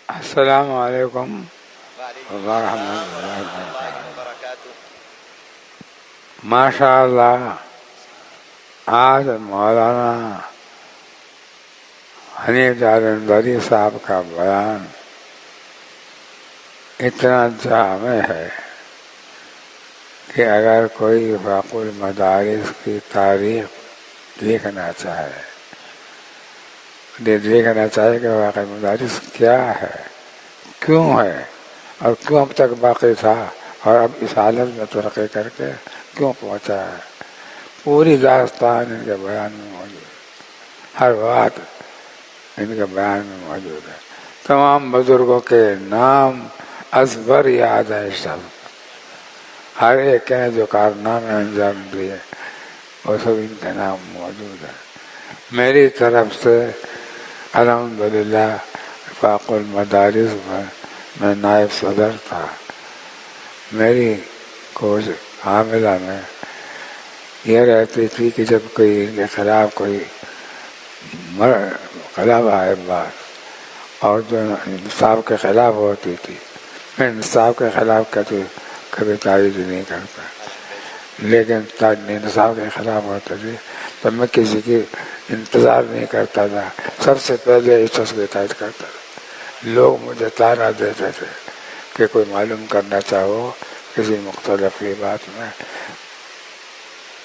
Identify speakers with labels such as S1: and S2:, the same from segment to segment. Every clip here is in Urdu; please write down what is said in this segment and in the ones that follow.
S1: السلام علیکم ورحمۃ اللہ وبرکاتہ۔ ماشاء اللہ، آج مولانا حنیف جالندھری صاحب کا بیان اتنا جامع ہے کہ اگر کوئی وفاق المدارس کی تاریخ دیکھنا چاہے کہ واقع مدارس کیا ہے، کیوں ہے، اور کیوں اب تک باقی تھا، اور اب اس حالت میں ترقی کر کے کیوں پہنچا ہے، پوری داستان ان کے بیان میں موجود ہے، ہر بات ان کے بیان میں موجود ہے۔ تمام بزرگوں کے نام ازبر یاد ہے، سب ہر ایک نے جو کارنامے انجام دیے وہ سب ان کے نام موجود ہے۔ میری طرف سے الحمدللہ وفاق المدارس میں نائب صدر تھا۔ میری کوشش حاملہ میں یہ رہتی تھی کہ جب کوئی ان کے خلاف کوئی خلاف آئے بات، اور جو انصاف کے خلاف ہوتی تھی، میں انصاف کے خلاف کبھی تائید نہیں کرتا، لیکن انصاف کے خلاف ہوتے تھے تو میں کسی کی انتظار نہیں کرتا تھا، سب سے پہلے اس چیز کی تائید کرتا تھا۔ لوگ مجھے تانا دیتے تھے کہ کوئی معلوم کرنا چاہو کسی مختلف کی بات میں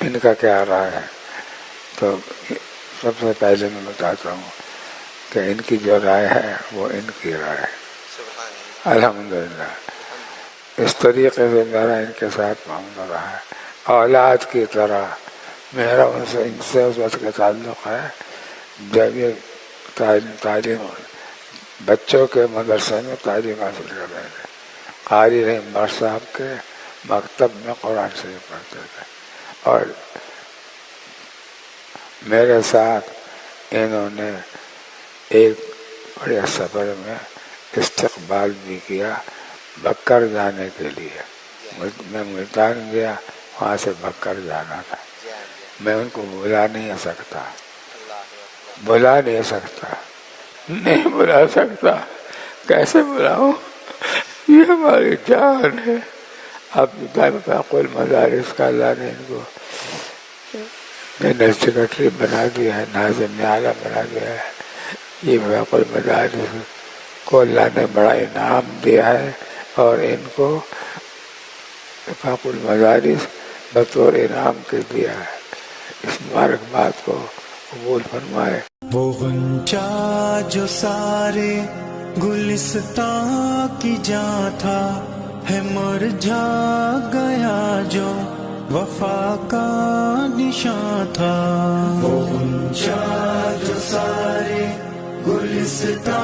S1: ان کا کیا رائے ہے، تو سب سے پہلے میں بتاتا ہوں کہ ان کی جو رائے ہے وہ ان کی رائے ہے۔ الحمدللہ اس طریقے سے میرا ان کے ساتھ معاملہ رہا ہے، اولاد کی طرح میرا ان سے اس وقت کا تعلق ہے جب یہ تعلیم بچوں کے مدرسے میں تعلیم حاصل کر رہے تھے، قاری رحمت صاحب کے مکتب میں قرآن شریف پڑھتے تھے، اور میرے ساتھ انہوں نے ایک بڑے سفر میں استقبال بھی کیا بکر جانے کے لیے۔ میں ملتان گیا، وہاں سے بکر جانا تھا، میں ان کو بلا نہیں سکتا، نہیں بلا سکتا، کیسے بلاؤں، یہ ہماری جان ہے۔ اب وفاق المدارس کا اللہ نے ان کو جنرل سیکرٹری بنا دیا ہے، ناظم اعلیٰ بنا دیا ہے۔ یہ وفاق المدارس کو اللہ نے بڑا انعام دیا ہے، اور ان کو وفاق المدارس بطور انعام کے دیا ہے۔ اس مبارکباد کو قبول فرمائے۔
S2: وہ غنچہ جو سارے گلستان کی جاں تھا، ہے مرجھا گیا جو وفا کا نشان تھا۔ وہ غنچہ جو سارے گلستان